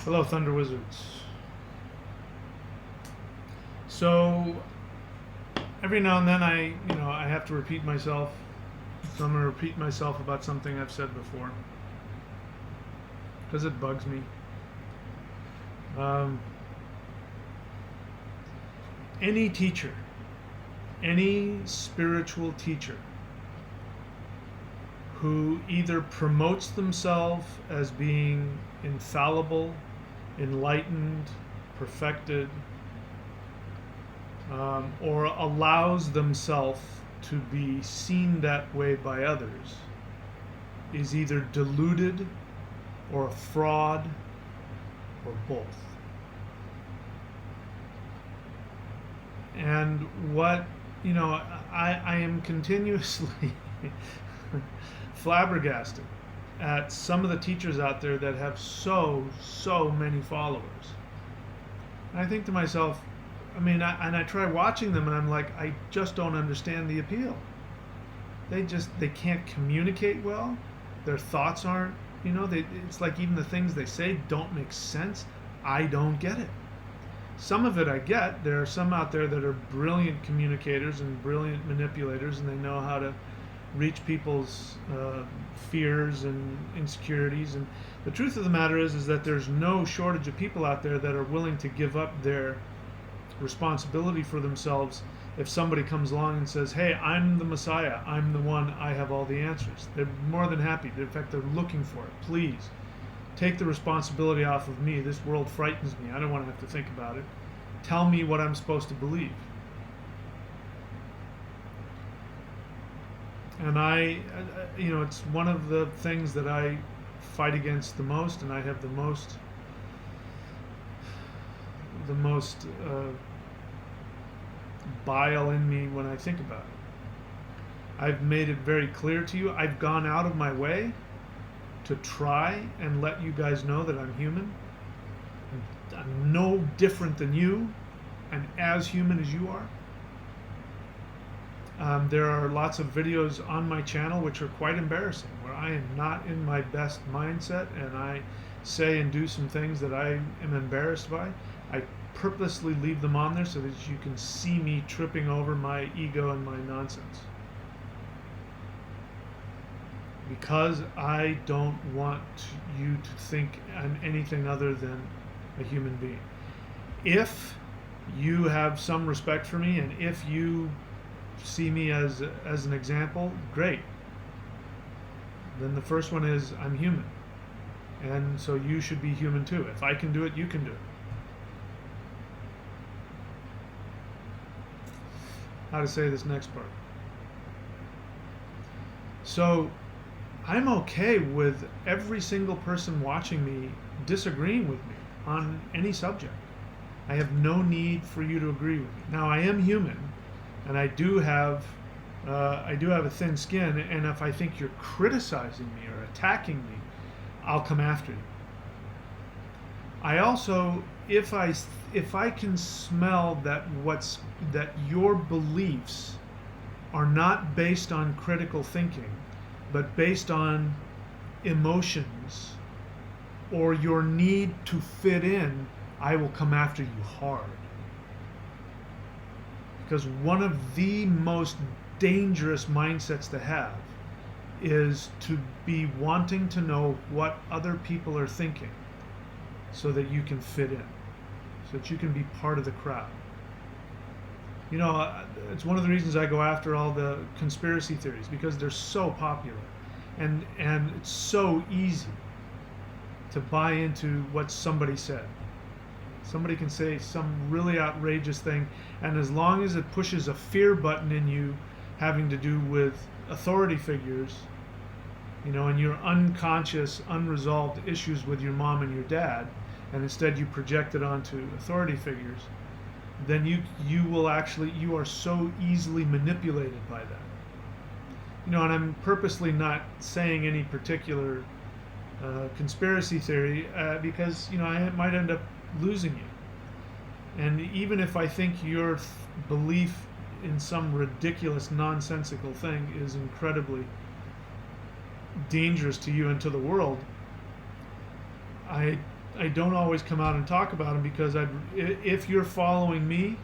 Hello, Thunder Wizards. So every now and then I have to repeat myself. So I'm going to repeat myself about something I've said before because it bugs me. Um, any teacher, any spiritual teacher who either promotes themselves as being infallible, enlightened, perfected, or allows themselves to be seen that way by others is either deluded or a fraud or both. And what, I am continuously flabbergasted at some of the teachers out there that have so many followers. And I think to myself, I try watching them and I'm like, I just don't understand the appeal. They can't communicate well. Their thoughts aren't, it's like even the things they say don't make sense. I don't get it. Some of it I get. There are some out there that are brilliant communicators and brilliant manipulators, and they know how to reach people's fears and insecurities. And the truth of the matter is that there's no shortage of people out there that are willing to give up their responsibility for themselves if somebody comes along and says, hey, I'm the Messiah, I'm the one, I have all the answers. They're more than happy. In fact, they're looking for it. Please take the responsibility off of me. This world frightens me. I don't want to have to think about it. Tell me what I'm supposed to believe. And it's one of the things that I fight against the most, and I have the most bile in me when I think about it. I've made it very clear to you. I've gone out of my way to try and let you guys know that I'm human. I'm no different than you, and as human as you are. There are lots of videos on my channel which are quite embarrassing, where I am not in my best mindset and I say and do some things that I am embarrassed by. I purposely leave them on there so that you can see me tripping over my ego and my nonsense. Because I don't want you to think I'm anything other than a human being. If you have some respect for me and if you see me as an example, great. Then the first one is I'm human. And so you should be human too. If I can do it, you can do it. How to say this next part. So I'm okay with every single person watching me disagreeing with me on any subject. I have no need for you to agree with me. Now I am human, and I do have a thin skin. And if I think you're criticizing me or attacking me, I'll come after you. I also, if I can smell that your beliefs are not based on critical thinking, but based on emotions or your need to fit in, I will come after you hard. Because one of the most dangerous mindsets to have is to be wanting to know what other people are thinking so that you can fit in, so that you can be part of the crowd. It's one of the reasons I go after all the conspiracy theories, because they're so popular and it's so easy to buy into what somebody said. Somebody can say some really outrageous thing, and as long as it pushes a fear button in you having to do with authority figures, and your unconscious, unresolved issues with your mom and your dad, and instead you project it onto authority figures, then you are so easily manipulated by that. And I'm purposely not saying any particular conspiracy theory because I might end up losing you. And even if I think your belief in some ridiculous, nonsensical thing is incredibly dangerous to you and to the world, I I don't always come out and talk about them because if you're following me,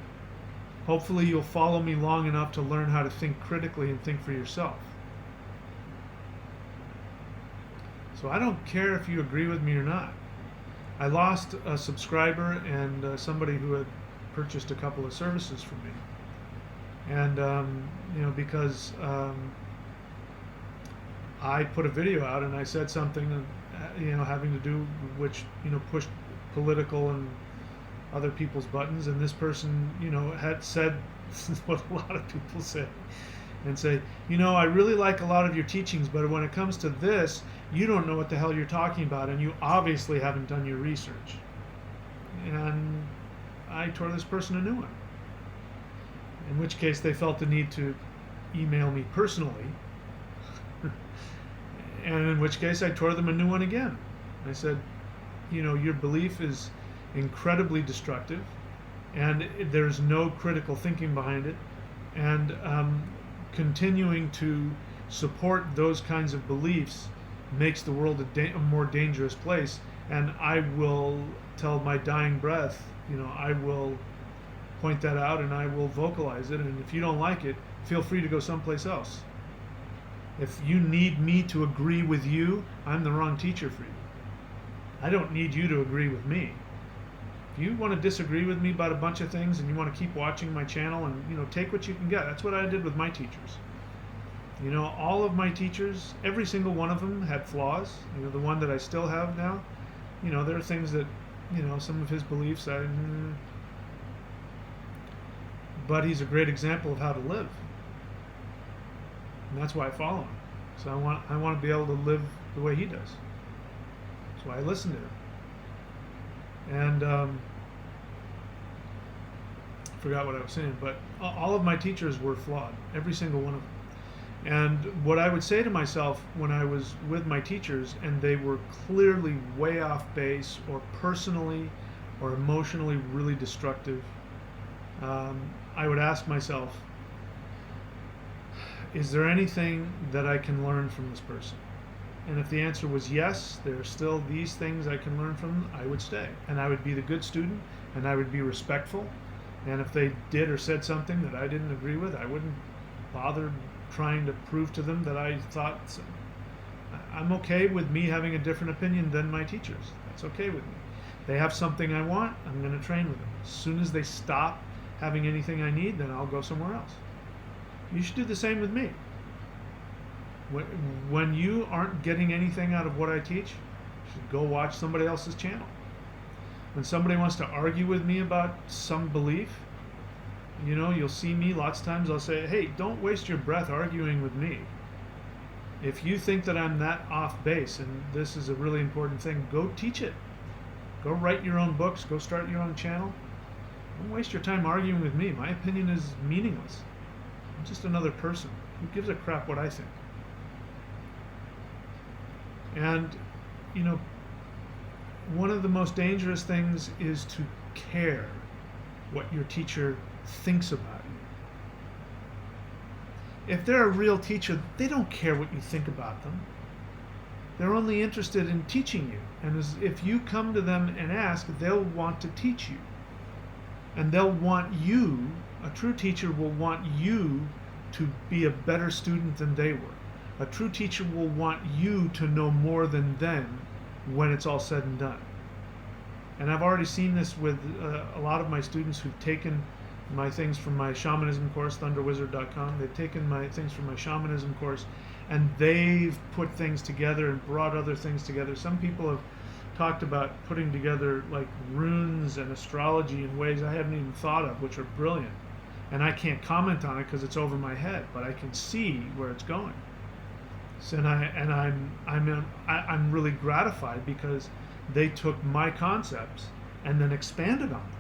hopefully you'll follow me long enough to learn how to think critically and think for yourself. So I don't care if you agree with me or not. I lost a subscriber and somebody who had purchased a couple of services from me, and because I put a video out and I said something, having to do which pushed political and other people's buttons, and this person had said what a lot of people say, and say, I really like a lot of your teachings, but when it comes to this, you don't know what the hell you're talking about, and you obviously haven't done your research. And I tore this person a new one. In which case they felt the need to email me personally, and in which case I tore them a new one again. I said, your belief is incredibly destructive, and there's no critical thinking behind it, and continuing to support those kinds of beliefs makes the world a more dangerous place. And I will, till my dying breath, I will point that out and I will vocalize it. And if you don't like it, feel free to go someplace else. If you need me to agree with you, I'm the wrong teacher for you. I don't need you to agree with me. If you want to disagree with me about a bunch of things and you want to keep watching my channel and take what you can get, that's what I did with my teachers. All of my teachers, every single one of them had flaws. The one that I still have now, there are things that, some of his beliefs, but he's a great example of how to live. And that's why I follow him. So I want to be able to live the way he does. That's why I listen to him. And forgot what I was saying, but all of my teachers were flawed, every single one of them. And what I would say to myself when I was with my teachers and they were clearly way off base or personally or emotionally really destructive, I would ask myself, is there anything that I can learn from this person? And if the answer was yes, there are still these things I can learn from them, I would stay. And I would be the good student and I would be respectful. And if they did or said something that I didn't agree with, I wouldn't bother trying to prove to them that I thought so. I'm okay with me having a different opinion than my teachers. That's okay with me. They have something I want, I'm going to train with them. As soon as they stop having anything I need, then I'll go somewhere else. You should do the same with me. When you aren't getting anything out of what I teach, you should go watch somebody else's channel. When somebody wants to argue with me about some belief, you'll see me lots of times, I'll say, hey, don't waste your breath arguing with me. If you think that I'm that off base and this is a really important thing, go teach it. Go write your own books, go start your own channel. Don't waste your time arguing with me. My opinion is meaningless. I'm just another person. Who gives a crap what I think? And, one of the most dangerous things is to care what your teacher thinks about you. If they're a real teacher, they don't care what you think about them. They're only interested in teaching you. And if you come to them and ask, they'll want to teach you. And they'll want you, a true teacher will want you to be a better student than they were. A true teacher will want you to know more than them when it's all said and done. And I've already seen this with a lot of my students who've taken my things from my shamanism course, thunderwizard.com. They've taken my things from my shamanism course and they've put things together and brought other things together. Some people have talked about putting together like runes and astrology in ways I hadn't even thought of, which are brilliant. And I can't comment on it because it's over my head, but I can see where it's going. So, I'm really gratified because they took my concepts and then expanded on them.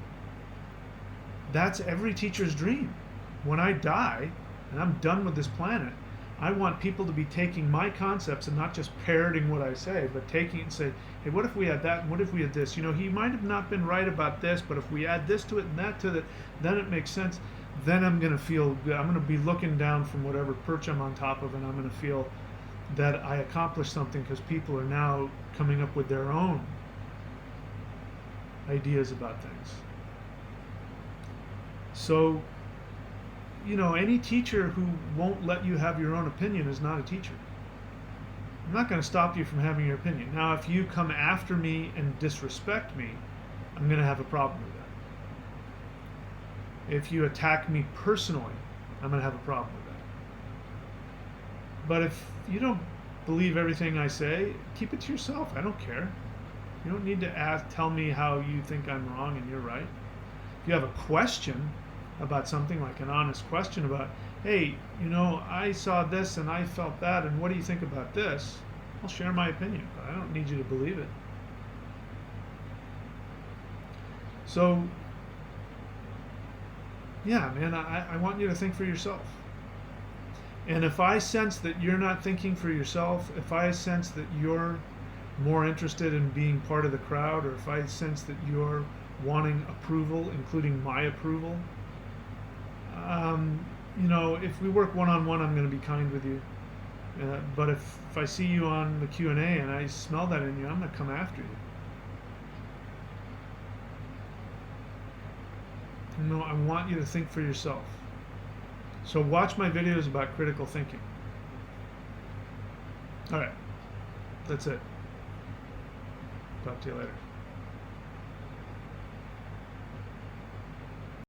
That's every teacher's dream. When I die and I'm done with this planet, I want people to be taking my concepts and not just parroting what I say, but taking it and say, hey, what if we had that and what if we had this? He might have not been right about this, but if we add this to it and that to it, then it makes sense. Then I'm going to feel good. I'm going to be looking down from whatever perch I'm on top of, and I'm going to feel that I accomplished something because people are now coming up with their own ideas about things. So, any teacher who won't let you have your own opinion is not a teacher. I'm not going to stop you from having your opinion. Now, if you come after me and disrespect me, I'm going to have a problem with that. If you attack me personally, I'm going to have a problem with that. But if you don't believe everything I say, keep it to yourself. I don't care. You don't need to tell me how you think I'm wrong and you're right. If you have a question about something, like an honest question about, hey, I saw this and I felt that, and what do you think about this? I'll share my opinion, but I don't need you to believe it. So, yeah, man, I want you to think for yourself. And if I sense that you're not thinking for yourself, if I sense that you're more interested in being part of the crowd, or if I sense that you're wanting approval, including my approval, if we work one-on-one, I'm going to be kind with you. But if I see you on the Q&A and I smell that in you, I'm going to come after you. I want you to think for yourself. So watch my videos about critical thinking. All right. That's it. Talk to you later.